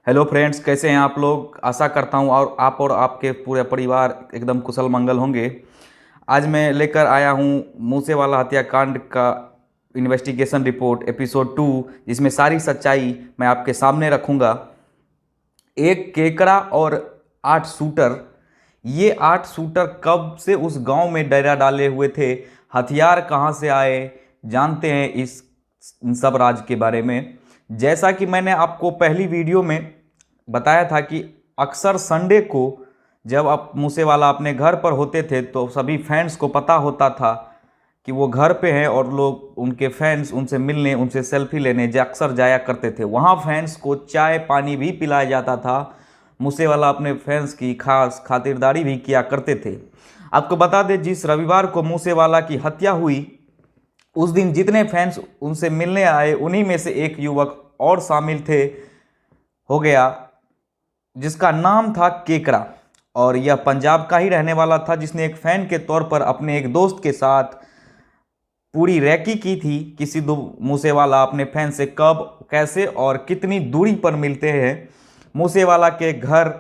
Hello friends, कैसे हैं आप लोग। आशा करता हूं और आप और आपके पूरे परिवार एकदम कुशल मंगल होंगे। आज मैं लेकर आया हूं मूसेवाला हत्याकांड का इन्वेस्टिगेशन रिपोर्ट एपिसोड 2, जिसमें सारी सच्चाई मैं आपके सामने रखूंगा। एक केकड़ा और 8 शूटर, ये 8 शूटर कब से उस गांव में डेरा डाले हुए थे, हथियार कहां से आए, जानते हैं इन सब राज के बारे में। जैसा कि मैंने आपको पहली वीडियो में बताया था कि अक्सर संडे को जब आप मूसेवाला अपने घर पर होते थे तो सभी फैंस को पता होता था कि वो घर पे हैं और लोग उनके फैंस उनसे मिलने, उनसे सेल्फी लेने अक्सर जाया करते थे। वहाँ फैंस को चाय पानी भी पिलाया जाता था। मूसेवाला अपने फैंस की खास खातिरदारी भी किया करते थे। आपको बता दें, जिस रविवार को मूसेवाला की हत्या हुई उस दिन जितने फैंस उनसे मिलने आए उन्हीं में से एक युवक और शामिल थे, हो गया, जिसका नाम था केकड़ा। और यह पंजाब का ही रहने वाला था, जिसने एक फैन के तौर पर अपने एक दोस्त के साथ पूरी रैकी की थी कि सिद्धू मूसेवाला अपने फैन से कब, कैसे और कितनी दूरी पर मिलते हैं। मूसेवाला के घर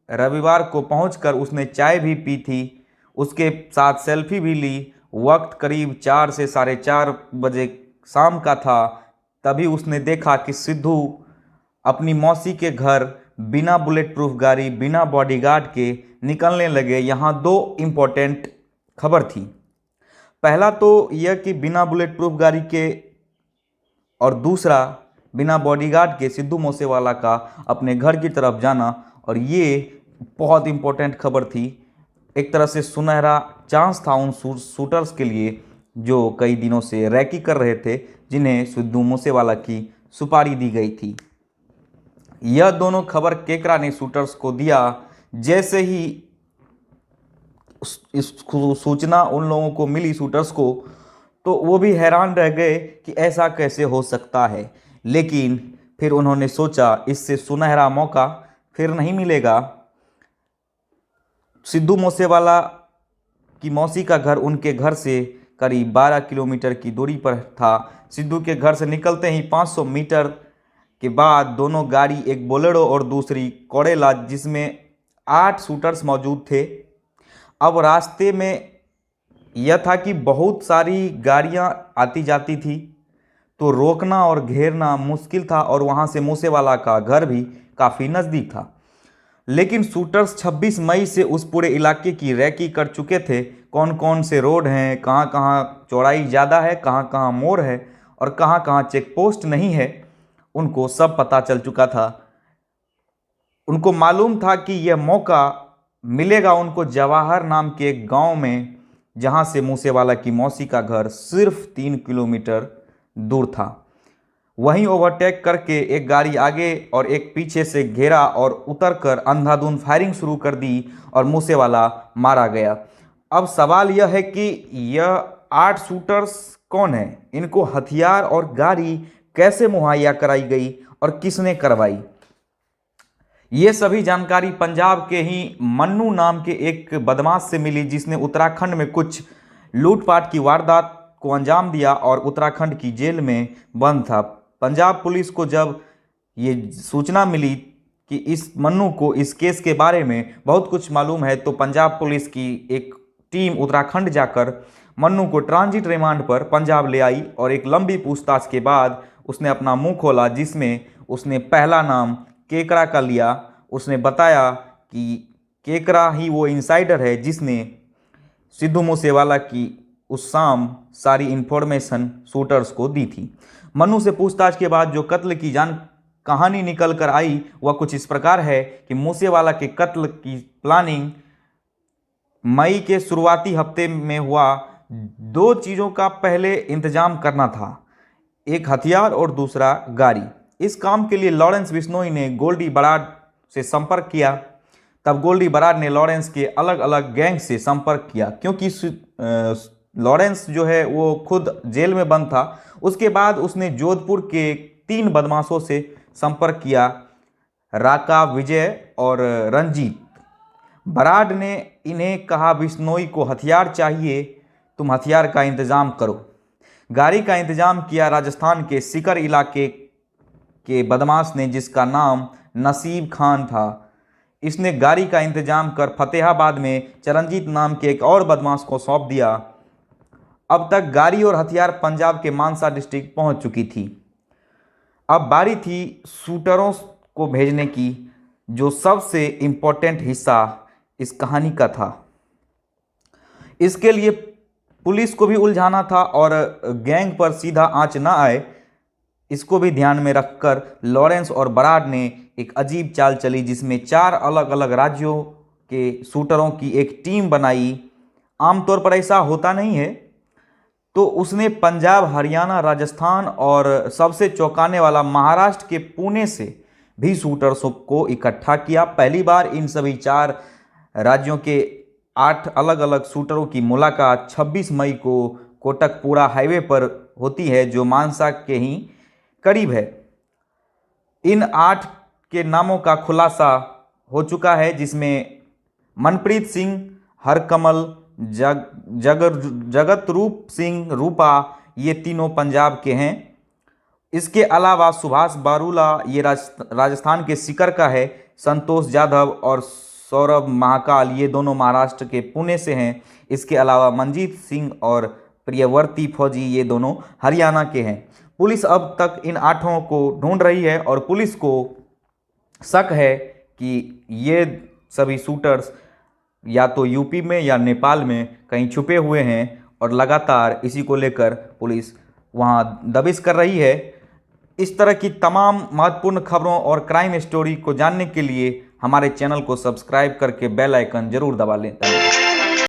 रविवार को पहुंचकर उसने चाय भी पी थी, उसके साथ सेल्फी भी ली। वक्त करीब 4 से 4:30 बजे शाम का था। तभी उसने देखा कि सिद्धू अपनी मौसी के घर बिना बुलेट प्रूफ गाड़ी, बिना बॉडीगार्ड के निकलने लगे। यहाँ 2 इम्पोर्टेंट खबर थी। पहला तो यह कि बिना बुलेट प्रूफ गाड़ी के, और दूसरा बिना बॉडीगार्ड के सिद्धू मूसेवाला का अपने घर की तरफ जाना। और ये बहुत इम्पोर्टेंट खबर थी, एक तरह से सुनहरा चांस था उन शूटर्स के लिए जो कई दिनों से रैकी कर रहे थे, जिन्हें सिद्धू मूसेवाला की सुपारी दी गई थी। यह दोनों खबर केकड़ा ने शूटर्स को दिया। जैसे ही इस सूचना उन लोगों को मिली, शूटर्स को, तो वो भी हैरान रह गए कि ऐसा कैसे हो सकता है। लेकिन फिर उन्होंने सोचा इससे सुनहरा मौका फिर नहीं मिलेगा। सिद्धू मूसेवाला की मौसी का घर उनके घर से करीब 12 किलोमीटर की दूरी पर था। सिद्धू के घर से निकलते ही 500 मीटर के बाद दोनों गाड़ी, एक बोलेरो और दूसरी कोरेला, जिसमें 8 शूटर्स मौजूद थे। अब रास्ते में यह था कि बहुत सारी गाड़ियां आती जाती थी, तो रोकना और घेरना मुश्किल था, और वहां से मूसेवाला का घर भी काफ़ी नज़दीक था। लेकिन शूटर्स 26 मई से उस पूरे इलाके की रैकी कर चुके थे। कौन कौन से रोड हैं, कहाँ कहाँ चौड़ाई ज़्यादा है, कहाँ कहाँ मोड़ है और कहाँ कहाँ चेक पोस्ट नहीं है, उनको सब पता चल चुका था। उनको मालूम था कि यह मौका मिलेगा उनको जवाहर नाम के एक गांव में, जहां से मूसेवाला की मौसी का घर सिर्फ 3 किलोमीटर दूर था। वहीं ओवरटेक करके एक गाड़ी आगे और एक पीछे से घेरा और उतरकर अंधाधुंध फायरिंग शुरू कर दी और मूसेवाला मारा गया। अब सवाल यह है कि यह 8 शूटर्स कौन है, इनको हथियार और गाड़ी कैसे मुहैया कराई गई और किसने करवाई। ये सभी जानकारी पंजाब के ही मन्नू नाम के एक बदमाश से मिली, जिसने उत्तराखंड में कुछ लूटपाट की वारदात को अंजाम दिया और उत्तराखंड की जेल में बंद था। पंजाब पुलिस को जब ये सूचना मिली कि इस मन्नू को इस केस के बारे में बहुत कुछ मालूम है, तो पंजाब पुलिस की एक टीम उत्तराखंड जाकर मन्नू को ट्रांजिट रिमांड पर पंजाब ले आई। और एक लंबी पूछताछ के बाद उसने अपना मुंह खोला, जिसमें उसने पहला नाम केकड़ा का लिया। उसने बताया कि केकड़ा ही वो इनसाइडर है जिसने सिद्धू मूसेवाला की उस शाम सारी इन्फॉर्मेशन शूटर्स को दी थी। मन्नू से पूछताछ के बाद जो कत्ल की कहानी निकल कर आई वह कुछ इस प्रकार है कि मूसेवाला के कत्ल की प्लानिंग मई के शुरुआती हफ्ते में हुआ। 2 चीज़ों का पहले इंतजाम करना था, एक हथियार और दूसरा गाड़ी। इस काम के लिए लॉरेंस बिश्नोई ने गोल्डी बराड से संपर्क किया। तब गोल्डी बराड ने लॉरेंस के अलग अलग गैंग से संपर्क किया, क्योंकि लॉरेंस जो है वो खुद जेल में बंद था। उसके बाद उसने जोधपुर के 3 बदमाशों से संपर्क किया, राका, विजय और रंजीत। बराड ने इन्हें कहा, बिश्नोई को हथियार चाहिए, तुम हथियार का इंतज़ाम करो। गाड़ी का इंतजाम किया राजस्थान के सीकर इलाके के बदमाश ने, जिसका नाम नसीब खान था। इसने गाड़ी का इंतजाम कर फतेहाबाद में चरणजीत नाम के एक और बदमाश को सौंप दिया। अब तक गाड़ी और हथियार पंजाब के मानसा डिस्ट्रिक्ट पहुंच चुकी थी। अब बारी थी शूटरों को भेजने की, जो सबसे इम्पोर्टेंट हिस्सा इस कहानी का था। इसके लिए पुलिस को भी उलझाना था और गैंग पर सीधा आंच ना आए, इसको भी ध्यान में रखकर लॉरेंस और बराड ने एक अजीब चाल चली, जिसमें 4 अलग अलग राज्यों के शूटरों की एक टीम बनाई। आमतौर पर ऐसा होता नहीं है, तो उसने पंजाब, हरियाणा, राजस्थान और सबसे चौंकाने वाला महाराष्ट्र के पुणे से भी शूटर्स को इकट्ठा किया। पहली बार इन सभी 4 राज्यों के 8 अलग अलग शूटरों की मुलाकात 26 मई को कोटकपुरा हाईवे पर होती है, जो मानसा के ही करीब है। इन 8 के नामों का खुलासा हो चुका है, जिसमें मनप्रीत सिंह, हरकमल, जगत रूप सिंह रूपा, ये तीनों पंजाब के हैं। इसके अलावा सुभाष बारूला, ये राजस्थान के सीकर का है। संतोष यादव और सौरभ महाकाल, ये दोनों महाराष्ट्र के पुणे से हैं। इसके अलावा मंजीत सिंह और प्रियवर्ती फौजी, ये दोनों हरियाणा के हैं। पुलिस अब तक इन 8 को ढूंढ रही है और पुलिस को शक है कि ये सभी शूटर्स या तो यूपी में या नेपाल में कहीं छुपे हुए हैं, और लगातार इसी को लेकर पुलिस वहाँ दबिश कर रही है। इस तरह की तमाम महत्वपूर्ण खबरों और क्राइम स्टोरी को जानने के लिए हमारे चैनल को सब्सक्राइब करके बेल आइकन जरूर दबा लें।